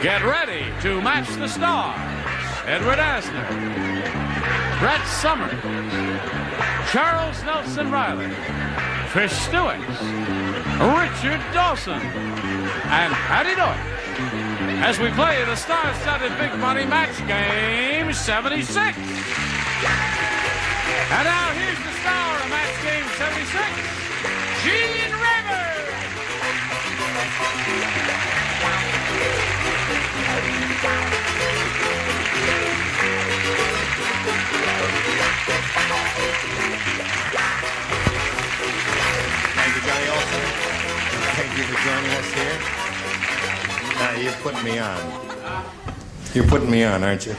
Get ready to match the stars. Edward Asner, Brett Summers, Charles Nelson Reilly, Trish Stewart, Richard Dawson, and Patti Deutsch as we play the star-studded Big Money Match Game 76. And now here's the star of Match Game 76, Gene Rivers. Thank you, Johnny Olsen. Thank you for joining us here. Now, you're putting me on. You're putting me on, aren't you?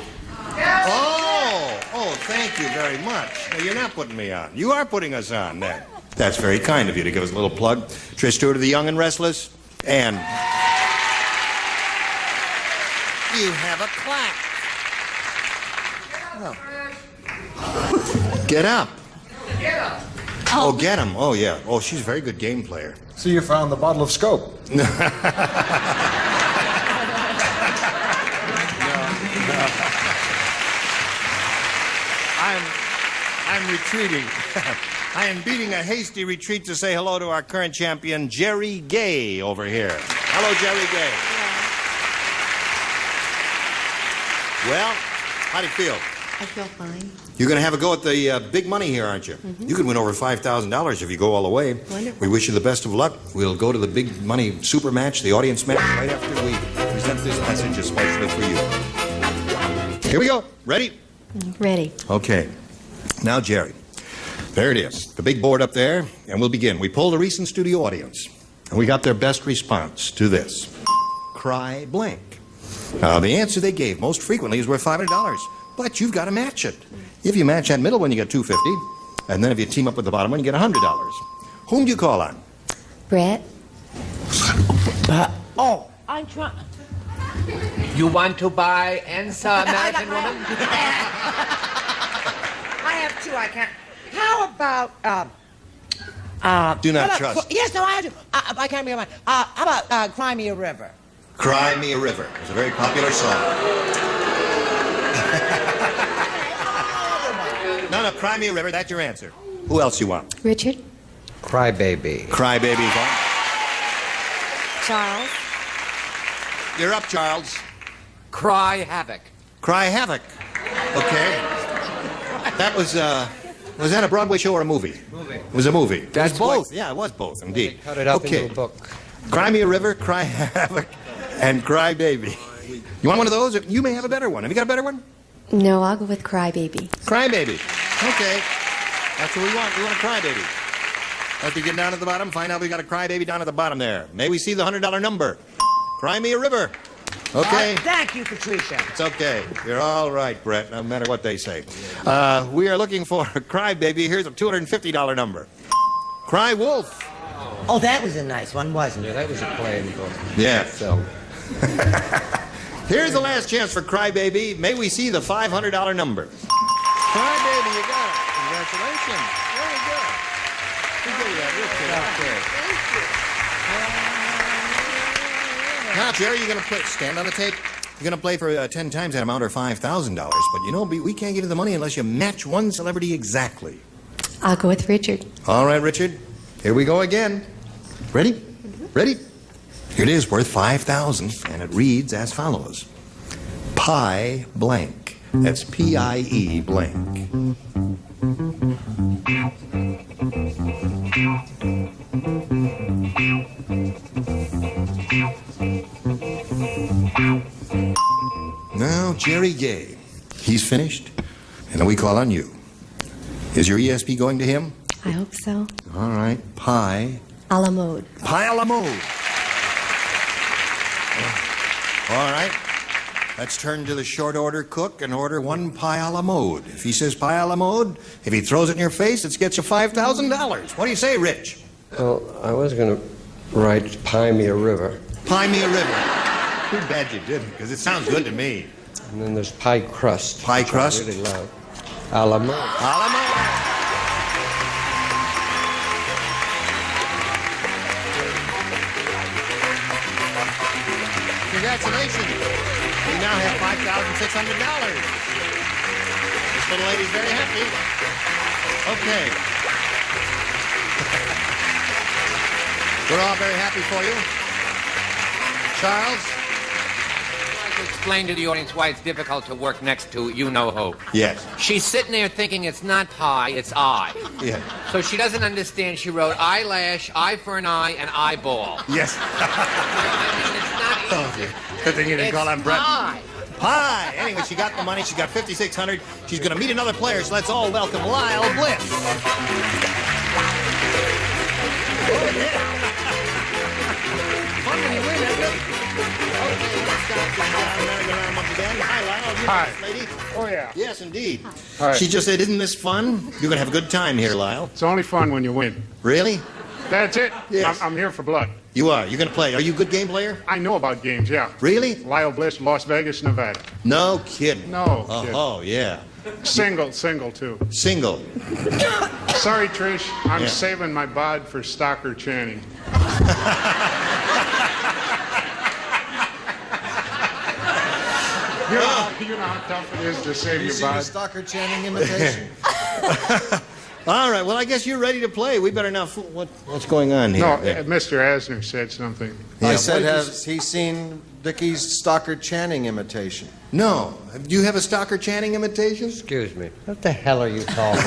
Oh, thank you very much. No, you're not putting me on. You are putting us on, then. That's very kind of you to give us a little plug. Trish Stewart of the Young and Restless, and you have a clap. Oh. Get up. Get up. Oh, get him. Oh, yeah. Oh, she's a very good game player. So you found the bottle of scope. I'm retreating. I am beating a hasty retreat to say hello to our current champion, Jerry Gay, over here. Hello, Jerry Gay. Hello. Well, how do you feel? I feel fine. You're going to have a go at the big money here, aren't you? Mm-hmm. You could win over $5,000 if you go all the way. Wonderful. We wish you the best of luck. We'll go to the big money super match, the audience match, right after we present this message especially for you. Here we go. Ready? Ready. Okay. Now, Jerry, there it is, the big board up there, and we'll begin. We polled a recent studio audience, and we got their best response to this. Cry blank. Now, the answer they gave most frequently is worth $500, but you've got to match it. If you match that middle one, you get $250, and then if you team up with the bottom one, you get $100. Whom do you call on? Brett. I'm trying. You want to buy Ensa American Woman? I have two. I can't. How about Do not how about- trust. Yes, no, I have to. I can't remember. How about Cry Me a River? Cry Me a River. It's a very popular song. No, Cry Me a River, that's your answer. Who else you want? Richard. Crybaby. Cry Baby is on. Charles. You're up, Charles. Cry Havoc. Cry Havoc. Okay. That was that a Broadway show or a movie? Movie. It was a movie. That's it was both. Yeah, it was both, indeed. Cut it up okay. into a book. Cry Me a River, Cry Havoc, and Cry Baby. You want one of those? You may have a better one. Have you got a better one? No, I'll go with Cry Baby. Cry Baby. Okay. That's what we want. We want a Cry Baby. As we get down at the bottom, find out we got a Cry Baby down at the bottom there. May we see the $100 number? Cry Me a River. Okay. Thank you, Patricia. It's okay. You're all right, Brett, no matter what they say. We are looking for a Cry Baby. Here's a $250 number. Cry Wolf. Oh, that was a nice one, wasn't Yeah, it? that was a plain book. Yeah. So, Here's the last chance for Cry Baby. May we see the $500 number? Cry Baby, you got it. Congratulations. Very good. Good to have Richard out there. Now, Jerry, you're going to play. Stand on the tape. You're going to play for 10 times that amount or $5,000. But you know, we can't give you the money unless you match one celebrity exactly. I'll go with Richard. All right, Richard. Here we go again. Ready? Ready? Here it is, worth $5,000, and it reads as follows. Pie blank. That's P-I-E blank. Now, Jerry Gay. He's finished, and then we call on you. Is your ESP going to him? I hope so. All right. Pie. A la mode. Pie a la mode. All right. Let's turn to the short order cook and order one pie a la mode. If he says pie a la mode, if he throws it in your face, it gets you $5,000. What do you say, Rich? well, I was going to write Pie Me a River. Pie me a river. Too bad you didn't, because it sounds good to me. And then there's Pie Crust. Pie which crust? I really love. A la mode. A la mode. congratulations. We now have $5,600. This little lady's very happy. Okay. We're all very happy for you. Charles? I'd like to explain to the audience why it's difficult to work next to you-know-who. Yes. She's sitting there thinking it's not pie, it's eye. Yeah. So she doesn't understand. She wrote eyelash, eye for an eye, and eyeball. Yes. It's not easy. Good thing you didn't call him Brett. Pie. Pie. Anyway, she got the money. She got $5,600. She's going to meet another player, so let's all welcome Lyle Bliss. Fun when you win, isn't it? Okay, let's start this merry-go-round once again. Hi, Lyle. You Hi. know this lady? Oh, yeah. Yes, indeed. Hi. She just said, isn't this fun? You're going to have a good time here, Lyle. It's only fun when you win. Really? That's it. Yes. I'm here for blood. You are. You're going to play. Are you a good game player? I know about games, yeah. Really? Lyle Bliss, Las Vegas, Nevada. No kidding. No kidding. Oh, yeah. Single, too. Single. Sorry, Trish. I'm Yeah. saving my bod for Stocker Channing. You know how tough it is to save your bod? Stocker Channing imitation? All right. Well, I guess you're ready to play. We better now. What's going on here? No, Yeah. Mr. Asner said something. Yeah, I said, what did has he seen Dickie's Stocker Channing imitation? No. Do you have a Stocker Channing imitation? Excuse me. What the hell are you talking?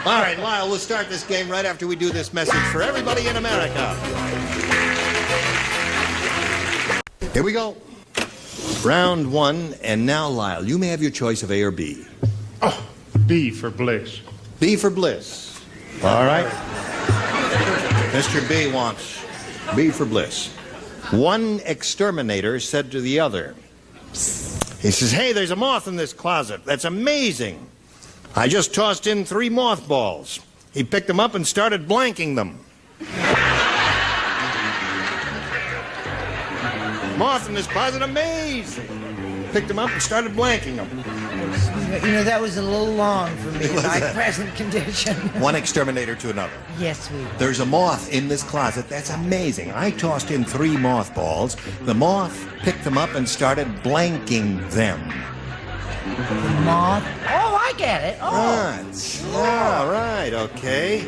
All right, Lyle, we'll start this game right after we do this message for everybody in America. Here we go. Round one, and now, Lyle, you may have your choice of A or B. Oh, B for Bliss. B for Bliss. All right. Mr. B wants B for Bliss. One exterminator said to the other, he says, hey, there's a moth in this closet. That's amazing. I just tossed in 3 mothballs. He picked them up and started blanking them. Moth in this closet, amazing. Picked them up and started blanking them. You know, that was a little long for me in my present condition. One exterminator to another. Yes, sweetie. There's a moth in this closet. That's amazing. I tossed in 3 mothballs. The moth picked them up and started blanking them. Moth. Oh, I get it. Oh, Right. All right. Okay.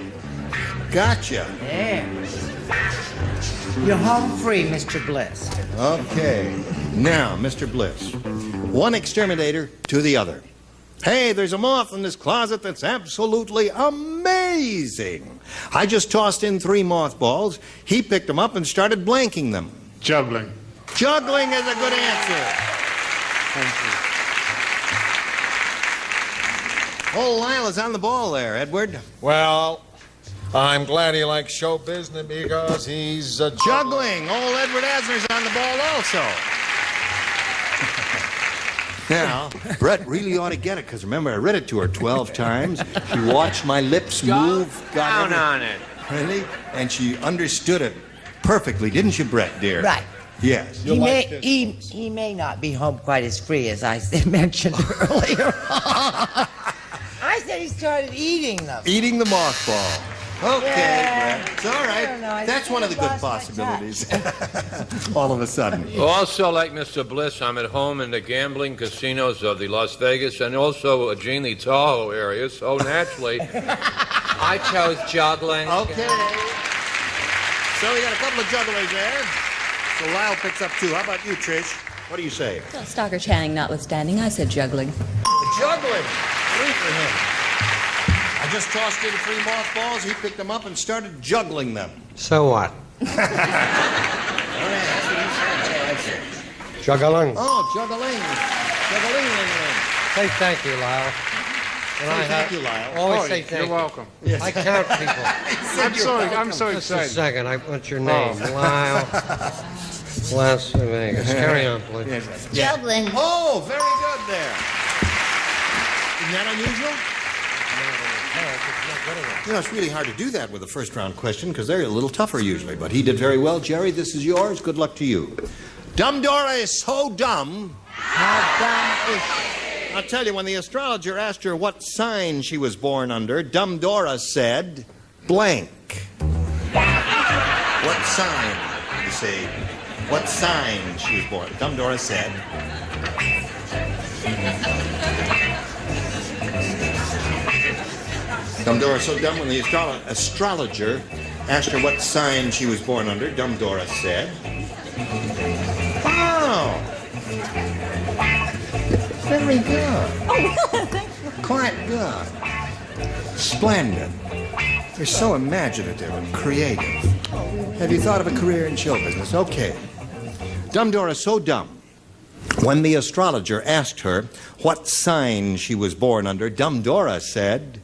Gotcha. there. You're home free, Mr. Bliss. Okay. Now, Mr. Bliss. One exterminator to the other. Hey, there's a moth in this closet that's absolutely amazing. I just tossed in 3 mothballs. He picked them up and started blanking them. Juggling. Juggling is a good answer. Thank you. Oh, Lyle is on the ball there, Edward. Well, I'm glad he likes show business because he's a Juggling. Old Edward Asner's on the ball also. Now, Brett really ought to get it, because remember, I read it to her 12 times. She watched my lips move. got Down every- on it. Really? And she understood it perfectly, didn't you, Brett, dear? Right. Yes. He may not be home quite as free as I mentioned earlier. I said he started eating them. Eating the mothball. Okay, Yeah. Brett. It's all I right. don't know. I That's think one of the I good lost my possibilities. All of a sudden. Also, like Mr. Bliss, I'm at home in the gambling casinos of the Las Vegas and also Genie Tahoe area, so naturally, I chose juggling. Okay. So we got a couple of jugglers there. So Lyle picks up 2. How about you, Trish? What do you say? Well, Stocker Channing notwithstanding, I said juggling. Juggling. 3 for him. I just tossed in 3 mothballs. He picked them up and started juggling them. So what? Juggling. Oh, juggling. Juggling. Say thank you, Lyle. And Say thank you, Lyle. Always Oh, say you're thank you. welcome. I count people. I'm so Just a excited. second. What's your name? Lyle. Las Vegas. Carry on, please. Juggling. Oh, very good there. Isn't that unusual? You know, it's really hard to do that with a first-round question because they're a little tougher usually. But he did very well. Jerry, this is yours. Good luck to you. Dumb Dora is so dumb. How dumb is she? I'll tell you, when the astrologer asked her what sign she was born under, Dumb Dora said, blank. What sign? You say what sign she was born. Dumb Dora said. Dumb Dora so dumb when the astrologer asked her what sign she was born under. Dumb Dora said. Oh. Very good. Quite good. Splendid. You're so imaginative and creative. Have you thought of a career in show business? Okay. Dumb Dora so dumb. When the astrologer asked her what sign she was born under, Dumb Dora said...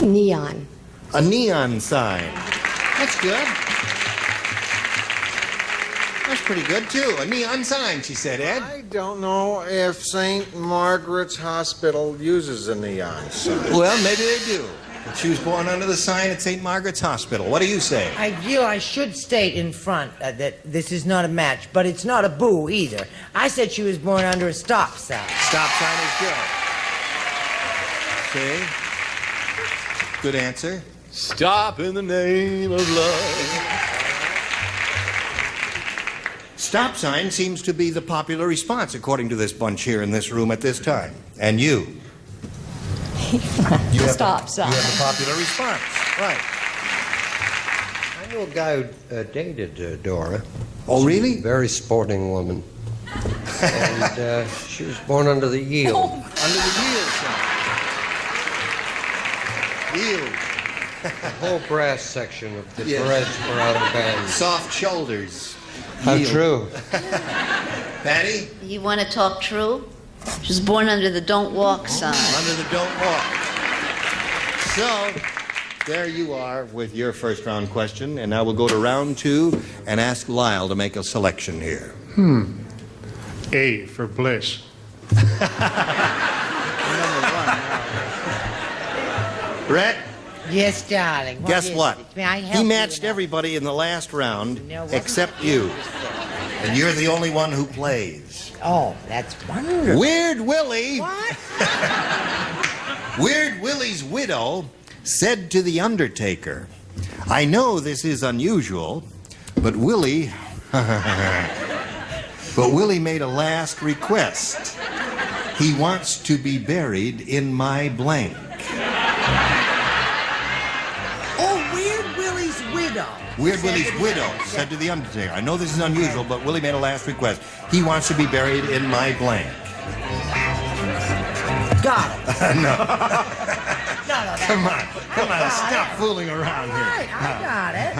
Neon. A neon sign. That's good. That's pretty good, too. A neon sign, she said, Ed. I don't know if St. Margaret's Hospital uses a neon sign. Well, maybe they do. But she was born under the sign at St. Margaret's Hospital. What do you say? I feel I should state in front that this is not a match, but it's not a boo either. I said she was born under a stop sign. Stop sign is good. See? Good answer. Stop in the name of love. Stop sign seems to be the popular response, according to this bunch here in this room at this time. And you? Stop sign. You have the popular response. Right. I knew a guy who dated Dora. Oh, really? Very sporting woman. And she was born under the yield. Under the yield sign. Yield. The whole brass section of the breasts were out of band. Soft shoulders. How Yield. true. Patty? You want to talk true? She was born under the don't walk sign. Under the don't walk. So, there you are with your first round question, and now we'll go to round 2 and ask Lyle to make a selection here. A for bliss. Brett? Yes, darling. Guess what? May I help He you matched in that? everybody in the last round No, what except was you. it? And you're the only one who plays. Oh, that's wonderful. Weird Willie. What? Weird Willie's widow said to the undertaker, I know this is unusual, but Willie made a last request. He wants to be buried in my blank. Oh, Weird Willie's widow. Weird Willie's widow said to the undertaker, I know this is unusual, but Willie made a last request. He wants to be buried in my blank. Got it. No. No, Come on, stop fooling around here. Right, I got it.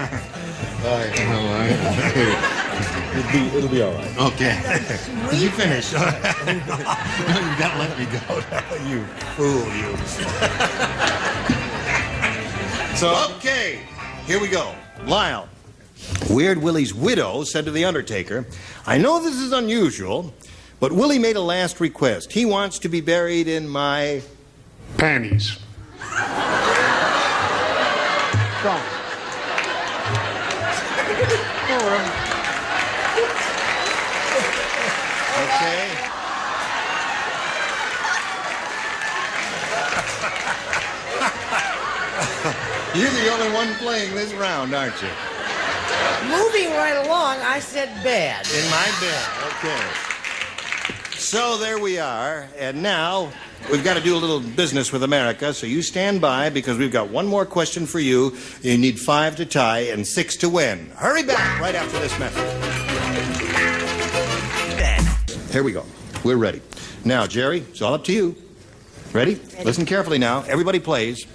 It'll be all right. Okay. Did you finish? No, you gotta let me go. You fool, you. So, okay, here we go. Lyle. Weird Willie's widow said to the undertaker, I know this is unusual, but Willie made a last request. He wants to be buried in my... Panties. Go. Okay. You're the only one playing this round, aren't you? Moving right along, I said bed. In my bed. Okay. So there we are. And now we've got to do a little business with America. So you stand by because we've got one more question for you. You need 5 to tie and 6 to win. Hurry back right after this message. Here we go. We're ready. Now, Jerry, it's all up to you. Ready? Listen carefully now. Everybody plays.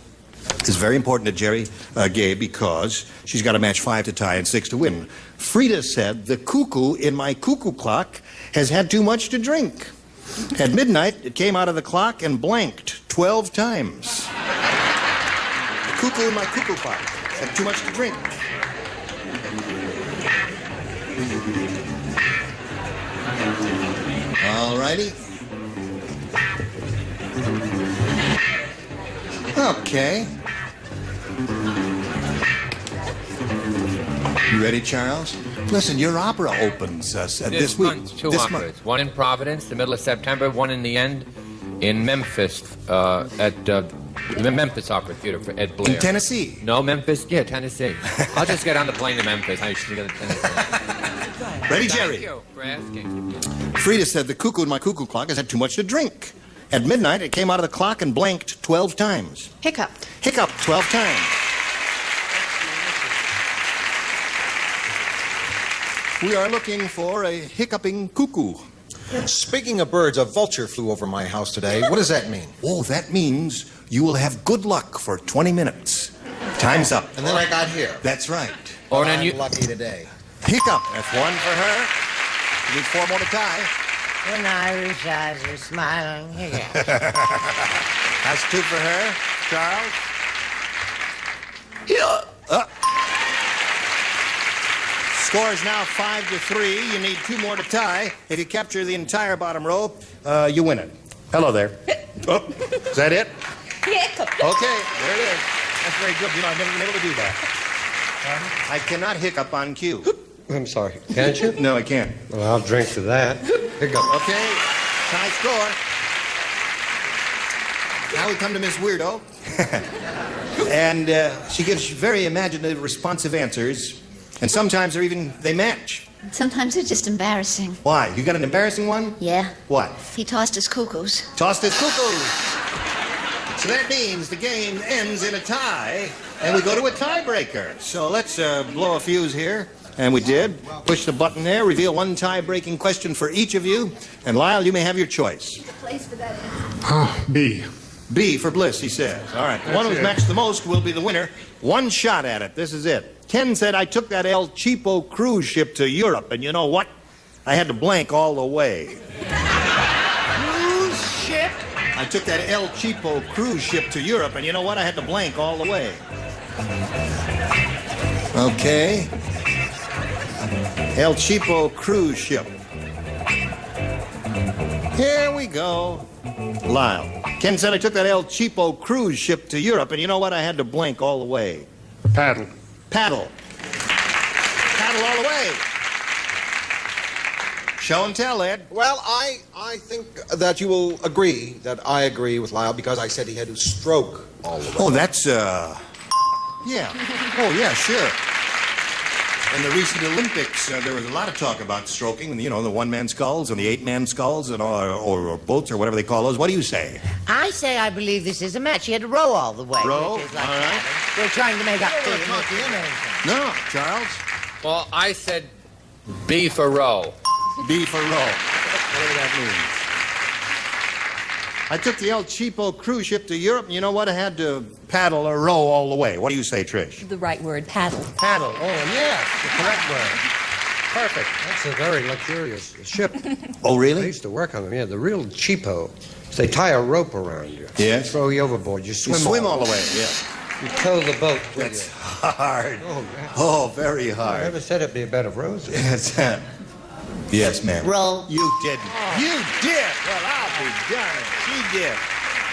It's very important to Jerry Gay because she's got to match 5 to tie and 6 to win. Frida said, the cuckoo in my cuckoo clock has had too much to drink. At midnight, it came out of the clock and blanked 12 times. The cuckoo in my cuckoo clock had too much to drink. All righty. Okay. You ready, Charles? Listen, your opera opens this week. Month, two this operas. One in Providence, the middle of September. One in the end in Memphis at The Memphis Opera Theater for Ed Blair. In Tennessee. No, Memphis. Yeah, Tennessee. I'll just get on the plane to Memphis. I should go to Tennessee. Ready, Jerry? Thank you for asking. Frida said the cuckoo in my cuckoo clock has had too much to drink. At midnight, it came out of the clock and blanked 12 times. Hiccuped. Hiccup 12 times. We are looking for a hiccuping cuckoo. Speaking of birds, a vulture flew over my house today. What does that mean? Oh, that means you will have good luck for 20 minutes. Time's up. And then I got here. That's right. Or I'm then you. lucky today. Hiccup. That's one for her. You need 4 more to tie. When Irish eyes are smiling. Here you go. That's 2 for her. Charles. Score is now 5-3. You need 2 more to tie. If you capture the entire bottom row, you win it. Hello there. Oh, is that it? Hiccup. Okay, there it is. That's very good. You know, I've never been able to do that. I cannot hiccup on cue. I'm sorry. Can't you? No, I can't. Well, I'll drink to that. Hiccup. Okay, tie score. Now we come to Miss Weirdo. And she gives very imaginative, responsive answers. And sometimes they match. Sometimes they're just embarrassing. Why? You got an embarrassing one? Yeah. What? He tossed his cuckoos. Tossed his cuckoos. So that means the game ends in a tie, and we go to a tiebreaker. So let's blow a fuse here. And we did. Push the button there, reveal one tie-breaking question for each of you. And Lyle, you may have your choice. Place for that. B. B for Bliss, he says. All right. The one who's matched the most will be the winner. One shot at it. This is it. Ken said, I took that El Cheapo cruise ship to Europe, and you know what? I had to blank all the way. Cruise ship? I took that El Cheapo cruise ship to Europe, and you know what? I had to blank all the way. Okay. El Cheapo cruise ship. Here we go. Lyle. Ken said I took that El Cheapo cruise ship to Europe, and you know what? I had to blank all the way. Paddle. Paddle. Paddle all the way. Show and tell, Ed. Well, I think that you will agree that I agree with Lyle because I said he had to stroke all the way. Oh, that's, yeah. Oh, yeah, sure. In the recent Olympics, there was a lot of talk about stroking, you know, the one-man sculls and the eight-man sculls and or boats or whatever they call those. What do you say? I say I believe this is a match. He had to row all the way. Row? Which is like All right. We're trying to make up for we're talking it. No, Charles. Well, I said B for row. B for row. Whatever that means. I took the El Cheapo cruise ship to Europe, and you know what? I had to paddle or row all the way. What do you say, Trish? The right word, paddle. Paddle. Oh, yes, the correct word. Perfect. That's a very luxurious ship. Oh, I really? used to work on them, yeah. The real cheapo. They tie a rope around you. Yes. Throw you overboard. You You swim, swim all the way, yeah. You tow the boat with That's you. hard. Oh, man. Oh, very I hard. never said it'd be a bed of roses. Yes, yes, ma'am. Roll. You didn't. You did. Well, I'll be darned. She did.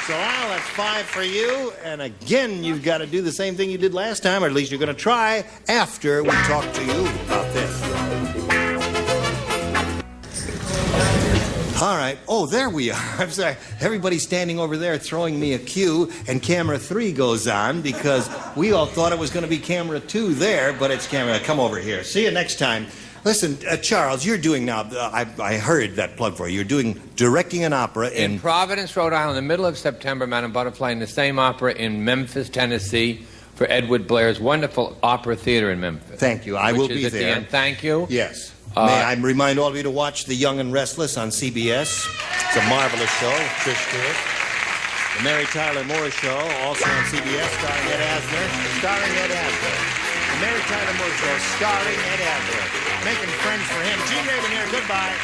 So, Al, that's 5 for you. And again, you've got to do the same thing you did last time, or at least you're going to try after we talk to you about this. All right. Oh, there we are. I'm sorry. Everybody's standing over there throwing me a cue, and camera 3 goes on because we all thought it was going to be camera 2 there, but it's camera. Come over here. See you next time. Listen, Charles, you're doing now, I heard that plug for you. You're directing an opera In Providence, Rhode Island, in the middle of September, Madame Butterfly, in the same opera in Memphis, Tennessee, for Edward Blair's wonderful opera theater in Memphis. Thank you. I will Which be is at there. the end. Thank you. Yes. May I remind all of you to watch The Young and Restless on CBS. It's a marvelous show with Trish Stewart. The Mary Tyler Moore Show, also on CBS, starring Ed Asner. The Mary Tyler Moore Show, starring Ed Asner. Making friends for him. Gene Raven here. Goodbye.